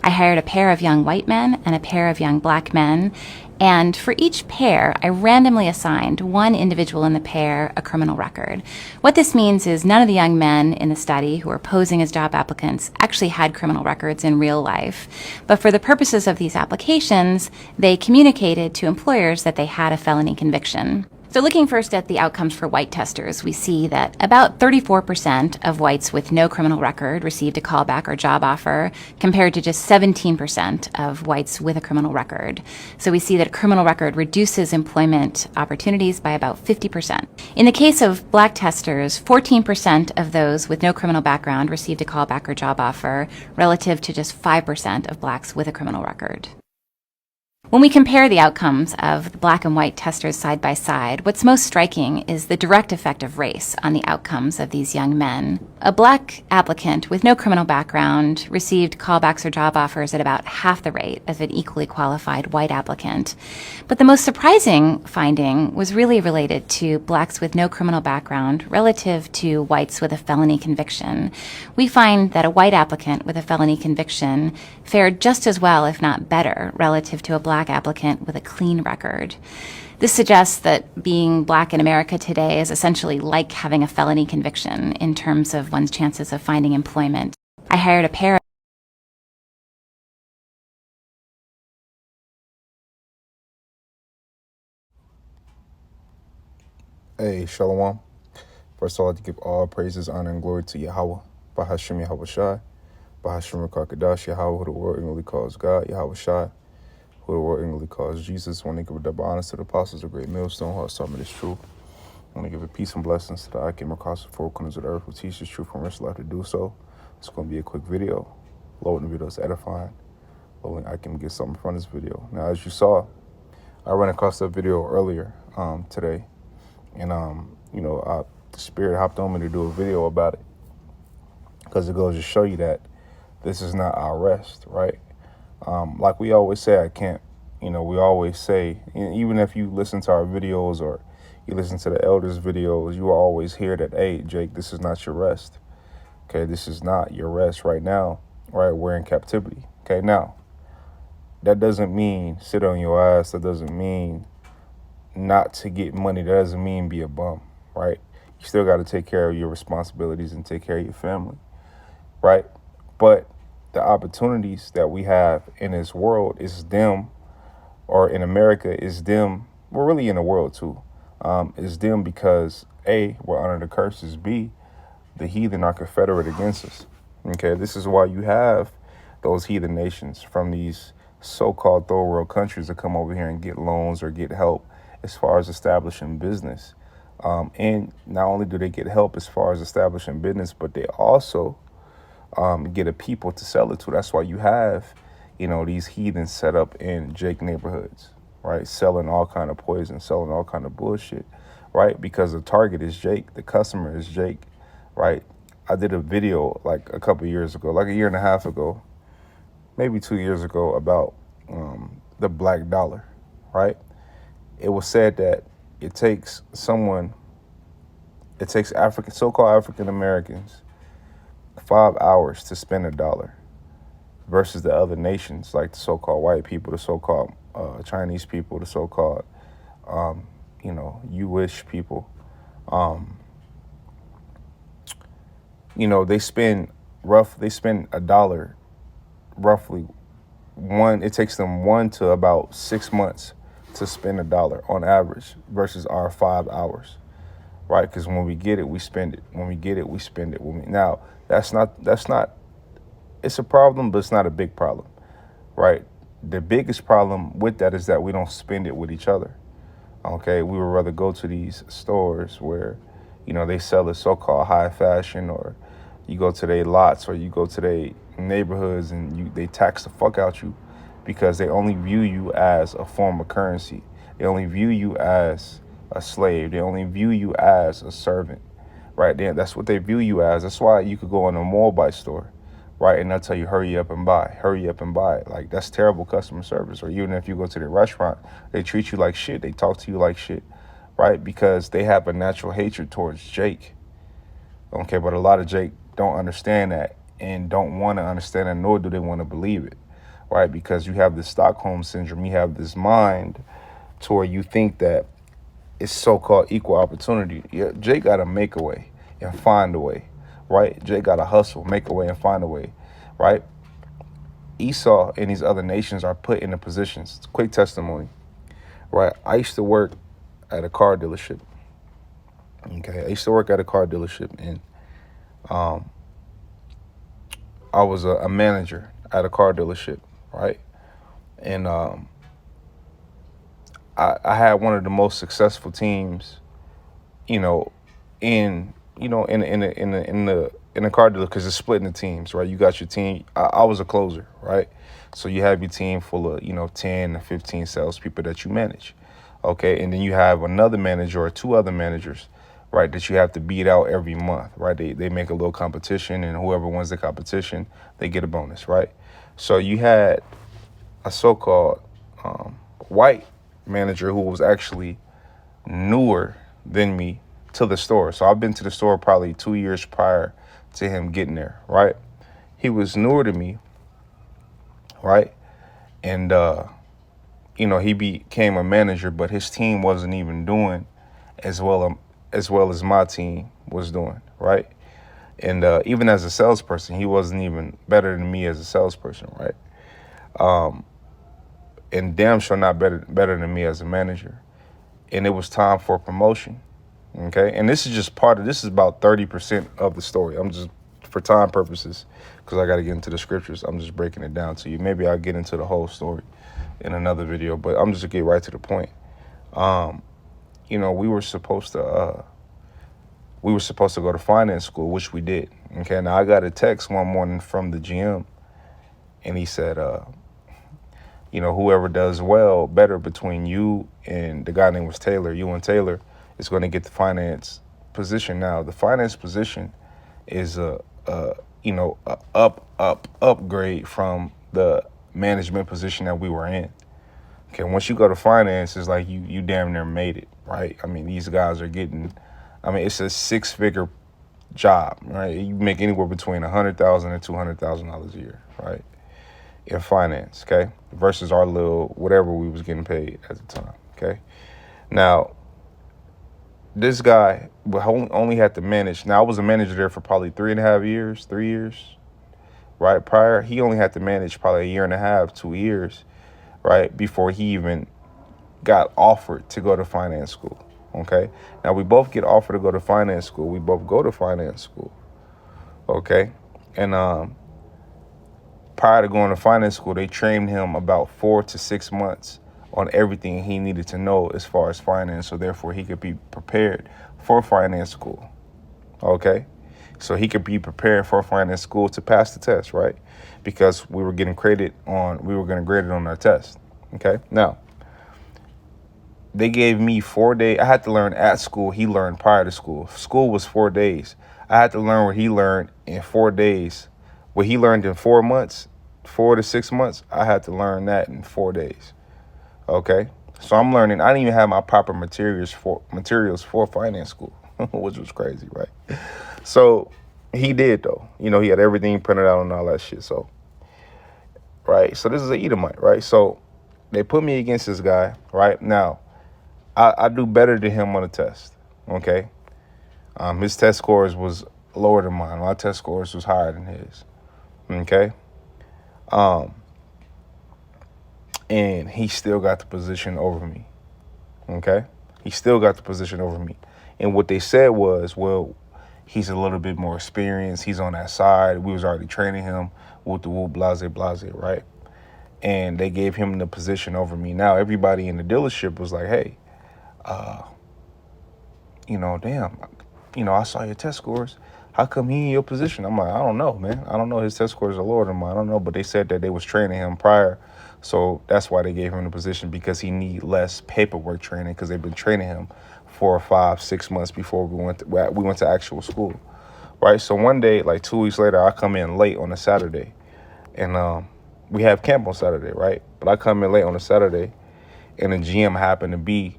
I hired a pair of young white men and a pair of young black men, and for each pair, I randomly assigned one individual in the pair a criminal record. What this means is none of the young men in the study who were posing as job applicants actually had criminal records in real life. But for the purposes of these applications, they communicated to employers that they had a felony conviction. So looking first at the outcomes for white testers, we see that about 34% of whites with no criminal record received a callback or job offer, compared to just 17% of whites with a criminal record. So we see that a criminal record reduces employment opportunities by about 50%. In the case of black testers, 14% of those with no criminal background received a callback or job offer, relative to just 5% of blacks with a criminal record. When we compare the outcomes of the black and white testers side by side, what's most striking is the direct effect of race on the outcomes of these young men. A black applicant with no criminal background received callbacks or job offers at about half the rate of an equally qualified white applicant. But the most surprising finding was really related to blacks with no criminal background relative to whites with a felony conviction. We find that a white applicant with a felony conviction fared just as well, if not better, relative to a black applicant with a clean record. This suggests that being black in America today is essentially like having a felony conviction in terms of one's chances of finding employment. I hired a pair of Hey, Shalom. First, I'd like to give all praises, honor, and glory to Yahweh, Bahashim Yahweh Shai, Bahashim Rakakadash, Yahweh, who the world English calls God, Yahweh Shai, who the world English calls Jesus. Want to give a double honor to the apostles, the great millstone, who are some of this truth. Want to give a peace and blessings to the I came across the four corners of the earth who teaches truth and rich life to do so. It's going to be a quick video. Loading the video is edifying. Loading, I can get something from this video. Now, as you saw, I ran across that video earlier today. And, the Spirit hopped on me to do a video about it because it goes to show you that this is not our rest, right? Like we always say, we always say, even if you listen to our videos or you listen to the elders' videos, you will always hear that, hey, Jake, this is not your rest. Okay, this is not your rest right now, right? We're in captivity. Okay, now, that doesn't mean sit on your ass. That doesn't mean not to get money. That doesn't mean be a bum, right? You still got to take care of your responsibilities and take care of your family, right? But the opportunities that we have in this world is them, or in America is them. We're really in the world too. Is them because A, we're under the curses. B, the heathen are confederate against us. Okay, this is why you have those heathen nations from these so-called third world countries that come over here and get loans or get help as far as establishing business. And not only do they get help as far as establishing business, but they also get a people to sell it to. That's why you have, these heathens set up in Jake neighborhoods, right? Selling all kind of poison, selling all kind of bullshit, right? Because the target is Jake, the customer is Jake, right? I did a video like a couple years ago, like a year and a half ago, maybe 2 years ago, about the black dollar, right? It was said that it takes so-called African Americans 5 hours to spend $1 versus the other nations, like the so-called white people, the so-called Chinese people, the so-called, Jewish people. They spend $1 roughly it takes them 1 to about 6 months to spend $1 on average versus our 5 hours, right? Because when we get it, we spend it. When we get it, we spend it. Now, that's not, it's a problem, but it's not a big problem, right? The biggest problem with that is that we don't spend it with each other, okay? We would rather go to these stores where, they sell the so-called high fashion, or you go to their lots, or you go to their neighborhoods and they tax the fuck out you because they only view you as a form of currency. They only view you as a slave. They only view you as a servant, right? That's what they view you as. That's why you could go in a Moabite store, right? And they'll tell you, hurry up and buy, hurry up and buy. Like, that's terrible customer service. Or even if you go to the restaurant, they treat you like shit. They talk to you like shit, right? Because they have a natural hatred towards Jake. Okay, but a lot of Jake don't understand that and don't want to understand it, nor do they want to believe it. right? Because you have this Stockholm syndrome. You have this mind to where you think that it's so-called equal opportunity. Yeah, Jay got to make a way and find a way, right? Jay got to hustle, make a way and find a way, right? Esau and these other nations are put in the positions. It's a quick testimony, right? I used to work at a car dealership. Okay, I used to work at a car dealership, and I was a manager at a car dealership, right? And I had one of the most successful teams, you know, in the car dealer, because it's split into teams, right? You got your team. I was a closer, right? So you have your team full of 10 to 15 salespeople that you manage, okay? And then you have another manager or two other managers, right, that you have to beat out every month, right? They make a little competition, and whoever wins the competition, they get a bonus, right? So you had a so-called white manager who was actually newer than me to the store. So I've been to the store probably 2 years prior to him getting there, right? He was newer to me, right? And, he became a manager, but his team wasn't even doing as well as my team was doing, right? And even as a salesperson, he wasn't even better than me as a salesperson, right? And damn sure not better than me as a manager. And it was time for promotion, okay? And this is about 30% of the story. I'm just, for time purposes, because I got to get into the scriptures, I'm just breaking it down to you. Maybe I'll get into the whole story in another video, but I'm just going to get right to the point. We were supposed to go to finance school, which we did, okay? Now, I got a text one morning from the GM, and he said, whoever does better between you and the guy named was Taylor, you and Taylor, is going to get the finance position. Now, the finance position is a upgrade from the management position that we were in. Okay, once you go to finance, it's like you damn near made it, right? I mean, these guys are getting, it's a 6-figure job, right? You make anywhere between $100,000 and $200,000 a year, right? In finance, okay, versus our little whatever we was getting paid at the time, okay? Now, this guy only had to manage. Now, I was a manager there for probably 3 years, right? Prior, he only had to manage probably 1.5 years, 2 years, right, before he even got offered to go to finance school, okay? Now, we both get offered to go to finance school. We both go to finance school, okay? And prior to going to finance school, they trained him about 4 to 6 months on everything he needed to know as far as finance, so therefore he could be prepared for finance school, okay? So he could be prepared for finance school to pass the test, right? Because we were going to grade it on our test, okay? Now, they gave me 4 days. I had to learn at school. He learned prior to school. School was 4 days. I had to learn what he learned in 4 days. What he learned in 4 months, 4 to 6 months, I had to learn that in 4 days. Okay? So I'm learning. I didn't even have my proper materials for finance school, which was crazy, right? So he did, though. He had everything printed out and all that shit. So, right? So this is an Edomite, right? So they put me against this guy, right? Now, I do better than him on the test, okay? His test scores was lower than mine. My test scores was higher than his. Okay. And he still got the position over me. Okay. He still got the position over me. And what they said was, well, he's a little bit more experienced. He's on that side. We was already training him with the whoop, blase, right? And they gave him the position over me. Now, everybody in the dealership was like, hey, damn, I saw your test scores. How come he in your position? I'm like, I don't know, man. I don't know. His test scores are lower than mine. I don't know. But they said that they was training him prior. So that's why they gave him the position, because he need less paperwork training, because they've been training him 4 or 5, 6 months before we went to actual school, right? So one day, like 2 weeks later, I come in late on a Saturday, and we have camp on Saturday, right? But I come in late on a Saturday, and the GM happened to be,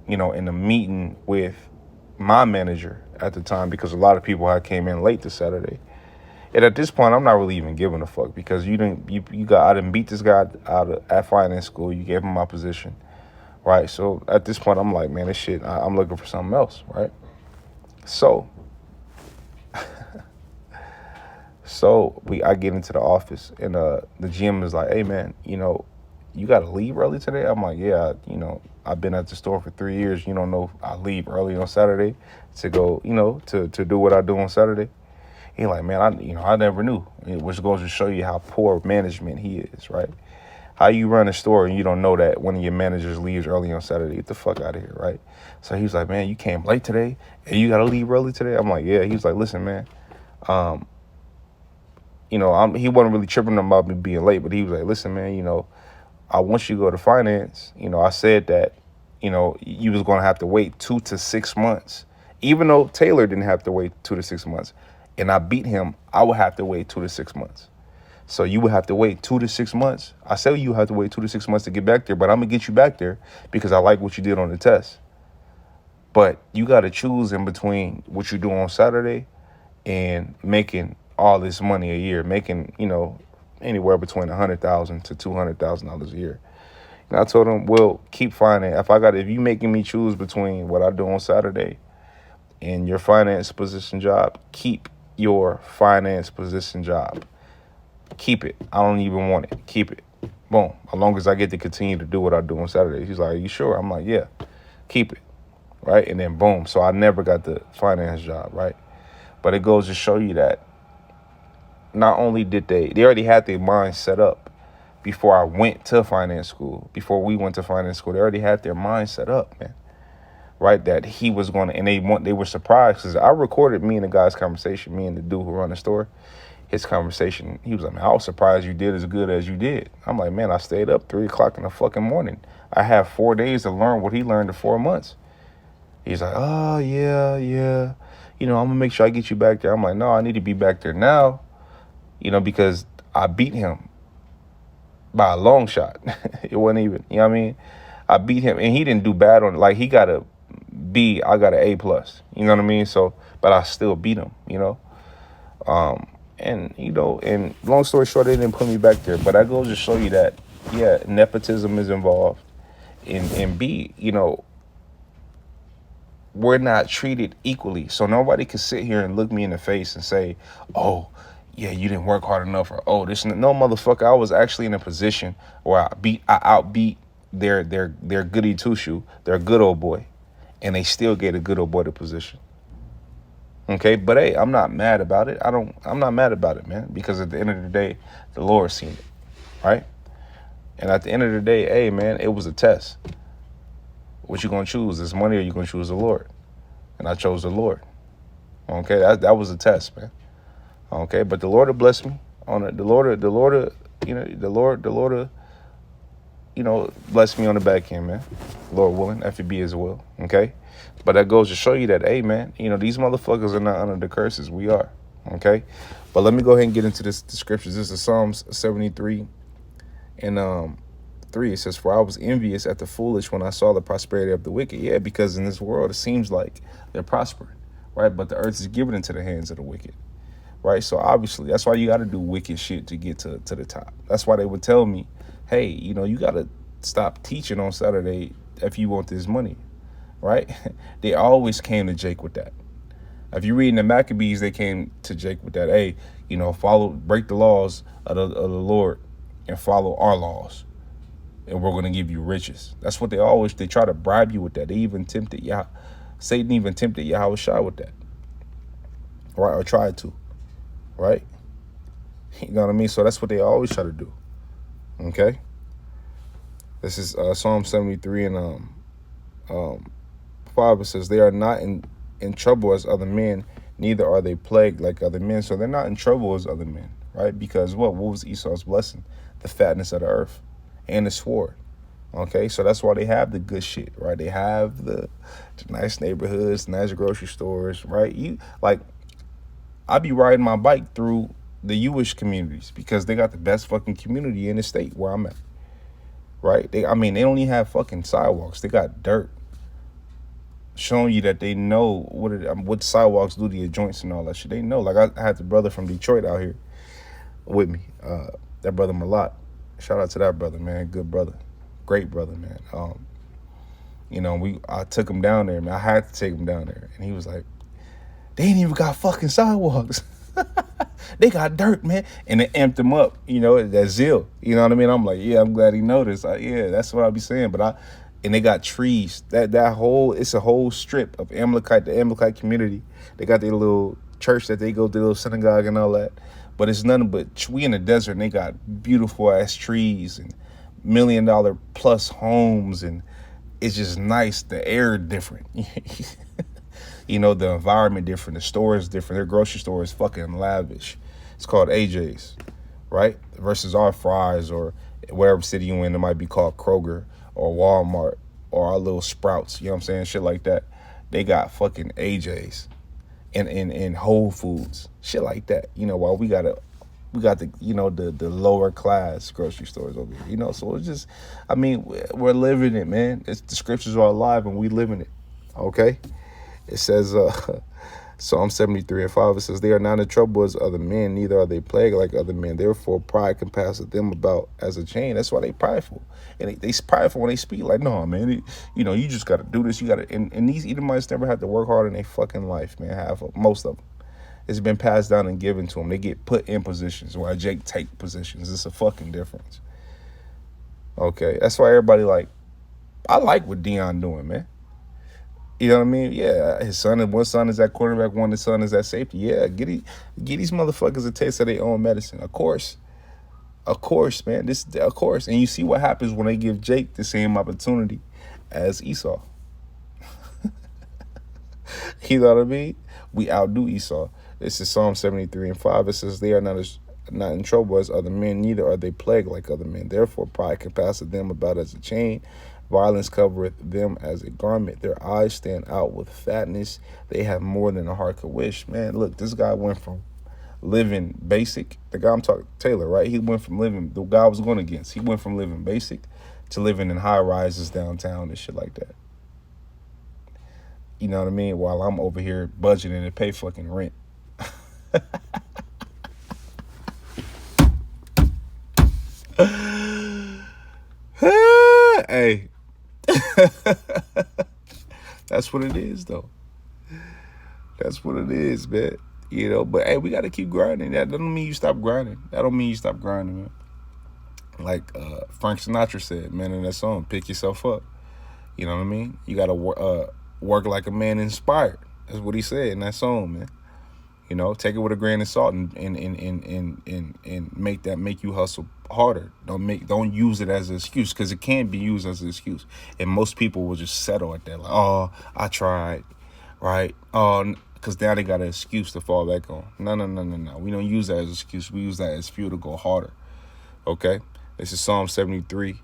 in a meeting with my manager at the time, because a lot of people had came in late this Saturday. And at this point, I'm not really even giving a fuck because I didn't beat this guy at finance school. You gave him my position, right? So at this point, I'm like, man, this shit, I'm looking for something else, right? So I get into the office and the GM is like, hey man, you got to leave early today? I'm like, yeah, I've been at the store for 3 years. You don't know I leave early on Saturday to go, to do what I do on Saturday. He like, man, I never knew, which goes to show you how poor management he is, right? How you run a store and you don't know that one of your managers leaves early on Saturday? Get the fuck out of here, right? So he's like, man, you came late today and you got to leave early today? I'm like, yeah. He was like, listen, man, he wasn't really tripping about me being late, but he was like, listen, man, I want you to go to finance. I said that, you was going to have to wait 2 to 6 months, even though Taylor didn't have to wait 2 to 6 months. And I beat him, I would have to wait 2 to 6 months. So you would have to wait 2 to 6 months. I said you have to wait 2 to 6 months to get back there, but I'm going to get you back there because I like what you did on the test. But you got to choose in between what you do on Saturday and making all this money a year, making, anywhere between $100,000 to $200,000 a year. And I told him, well, keep finding. If you making me choose between what I do on Saturday and your finance position job, keep your finance position job. Keep it. I don't even want it. Keep it. Boom. As long as I get to continue to do what I do on Saturdays. He's like, are you sure? I'm like, yeah, keep it. Right. And then boom. So I never got the finance job. Right. But it goes to show you that not only did they already had their mind set up before I went to finance school, before we went to finance school, they already had their mind set up, man. Right, that he was going to, and they were surprised because I recorded me and the guy's conversation, me and the dude who run the store, his conversation. He was like, man, I was surprised you did as good as you did. I'm like, man, I stayed up 3 o'clock in the fucking morning. I have 4 days to learn what he learned in 4 months. He's like, oh, yeah. I'm going to make sure I get you back there. I'm like, no, I need to be back there now, because I beat him by a long shot. It wasn't even, you know what I mean? I beat him, and he didn't do bad on it. Like, he got a B, I got an A+. You know what I mean? So, but I still beat him, and long story short, they didn't put me back there. But that goes to show you that, yeah, nepotism is involved. And B, we're not treated equally. So nobody can sit here and look me in the face and say, oh, yeah, you didn't work hard enough, or oh, this. No, motherfucker, I was actually in a position where I outbeat their goody two shoe, their good old boy, and they still gave a good old boy the position. Okay, but hey, I'm not mad about it. I'm not mad about it, man, because at the end of the day, the Lord seen it, right? And at the end of the day, hey, man, it was a test. What you gonna choose? This money, or you gonna choose the Lord? And I chose the Lord. Okay, that was a test, man. Okay, but the Lord will bless me on it. The Lord, bless me on the back end, man. Lord willing, FB as well. Okay, but that goes to show you that, hey, man, these motherfuckers are not under the curses. We are. Okay, but let me go ahead and get into the scriptures. This is Psalms 73 and 3. It says, "For I was envious at the foolish when I saw the prosperity of the wicked." Yeah, because in this world it seems like they're prospering, right? But the earth is given into the hands of the wicked. Right, so obviously that's why you got to do wicked shit to get to the top. That's why they would tell me, hey, you got to stop teaching on Saturday if you want this money, right? They always came to Jake with that. If you read in the Maccabees, they came to Jake with that. Hey, break the laws of the Lord and follow our laws, and we're going to give you riches. That's what they try to bribe you with that. They even tempted Satan even tempted Yahushua with that, right? Or tried to. Right? You know what I mean? So that's what they always try to do. Okay? This is Psalm 73 and 5. It says, "They are not in trouble as other men, neither are they plagued like other men." So they're not in trouble as other men, right? Because what was Esau's blessing? The fatness of the earth and the sword. Okay? So that's why they have the good shit, right? They have the nice neighborhoods, nice grocery stores, right? I be riding my bike through the Jewish communities because they got the best fucking community in the state where I'm at, right? They only have fucking sidewalks. They got dirt. showing you that they know what sidewalks do to your joints and all that shit. They know. Like I had the brother from Detroit out here with me. That brother Malott. Shout out to that brother, man. Good brother, great brother, man. I took him down there, man. I had to take him down there, and he was like, "They ain't even got fucking sidewalks. They got dirt, man." And it amped him up, that zeal. You know what I mean? I'm like, yeah, I'm glad he noticed. Yeah, that's what I be saying. And they got trees. It's a whole strip of Amalekite, the Amalekite community. They got their little church that they go to, their little synagogue and all that. But it's nothing but, we in the desert, and they got beautiful ass trees and $1 million plus homes, and it's just nice. The air different. The environment different. The store is different. Their grocery store is fucking lavish. It's called AJ's, right? Versus our Fry's, or wherever city you in, it might be called Kroger or Walmart or our little Sprouts. You know what I'm saying? Shit like that. They got fucking AJ's and Whole Foods. Shit like that. While we got the the lower class grocery stores over here. So it's just, we're living it, man. The scriptures are alive and we living it. Okay? It says, Psalm 73:5, it says, "They are not in trouble as other men, neither are they plagued like other men. Therefore, pride compasseth them about as a chain." That's why they prideful. And they prideful when they speak. Like, no, man, you just got to do this. You got to, and these Edomites never had to work hard in their fucking life, man. Most of them. It's been passed down and given to them. They get put in positions while Jake take positions. It's a fucking difference. Okay, that's why everybody I like what Deion doing, man. You know what I mean? Yeah, one son is at quarterback, one son is at safety. Yeah, get these motherfuckers a taste of their own medicine. Of course, man. Of course. And you see what happens when they give Jake the same opportunity as Esau. You know what I mean? We outdo Esau. This is Psalm 73:5. It says, "They are not in trouble as other men, neither are they plagued like other men. Therefore, pride compasseth them about as a chain. Violence covereth them as a garment. Their eyes stand out with fatness. They have more than a heart could wish." Man, look, this guy went from living basic. The guy I'm talking, Taylor, right? He went from living, the guy I was going against. He went from living basic to living in high rises downtown and shit like that. You know what I mean? While I'm over here budgeting to pay fucking rent. Hey. That's what it is, though. That's what it is, man. But hey, we got to keep grinding. That doesn't mean you stop grinding. Man. Like Frank Sinatra said, man, in that song, pick yourself up. You know what I mean? You got to work like a man inspired. That's what he said in that song, man. Take it with a grain of salt and make you hustle harder. Don't use it as an excuse, because it can be used as an excuse. And most people will just settle at that, like, oh, I tried, right? Oh, because now they got an excuse to fall back on. No. We don't use that as an excuse. We use that as fuel to go harder. Okay? This is Psalm 73.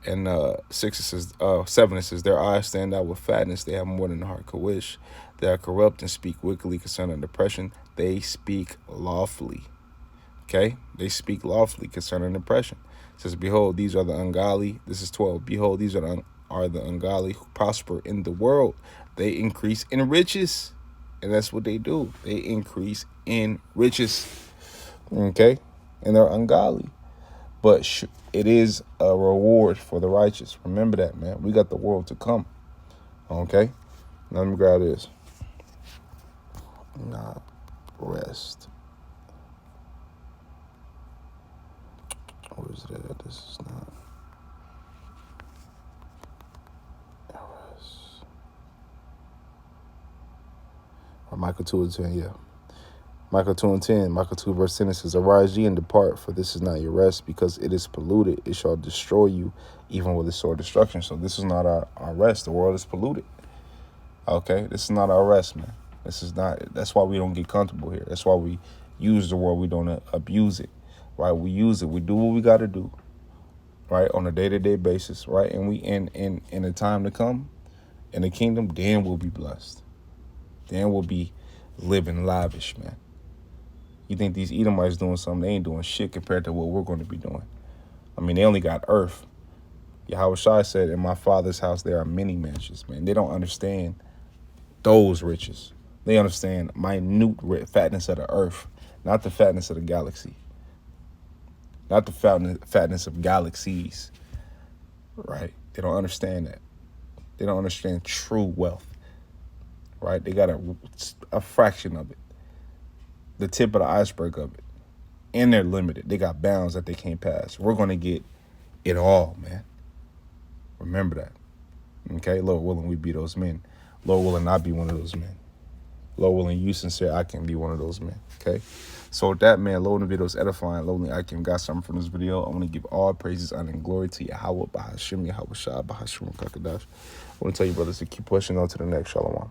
And 7, it says, "Their eyes stand out with fatness. They have more than the heart could wish. They are corrupt and speak wickedly concerning oppression. They speak lawfully." Okay? They speak lawfully concerning oppression. It says, "Behold, these are the ungodly." This is 12. "Behold, these are the ungodly who prosper in the world. They increase in riches." And that's what they do. They increase in riches. Okay? And they're ungodly. But it is a reward for the righteous. Remember that, man. We got the world to come. Okay? Now let me grab this. Not rest. Where is it at? This is not rest. Or Micah 2:10, yeah. Micah 2:10, Micah 2 verse 10, it says, "Arise ye and depart, for this is not your rest, because it is polluted. It shall destroy you, even with a sword destruction." So this is not our rest. The world is polluted. Okay? This is not our rest, man. That's why we don't get comfortable here. That's why we use the word. We don't abuse it, right? We use it. We do what we got to do, right? On a day-to-day basis, right? And we, in the time to come, in the kingdom, then we'll be blessed. Then we'll be living lavish, man. You think these Edomites doing something? They ain't doing shit compared to what we're going to be doing. They only got earth. Yahweh Shai said, "In my Father's house there are many mansions," man. They don't understand those riches. They understand minute fatness of the earth, not the fatness of the galaxy, not the fatness of galaxies, right? They don't understand that. They don't understand true wealth, right? They got a fraction of it, the tip of the iceberg of it, and they're limited. They got bounds that they can't pass. We're going to get it all, man. Remember that. Okay, Lord willing, we be those men. Lord willing, I be one of those men. Lord willing, you sincere, I can be one of those men. Okay, so with that, man, Lord, the video is edifying. Lord, I can got something from this video. I want to give all praises, honor, and glory to Yahweh, Bahashim, Yahweh Shah, Bahashim, Kakadash. I want to tell you, brothers, to keep pushing on to the next. Shalom.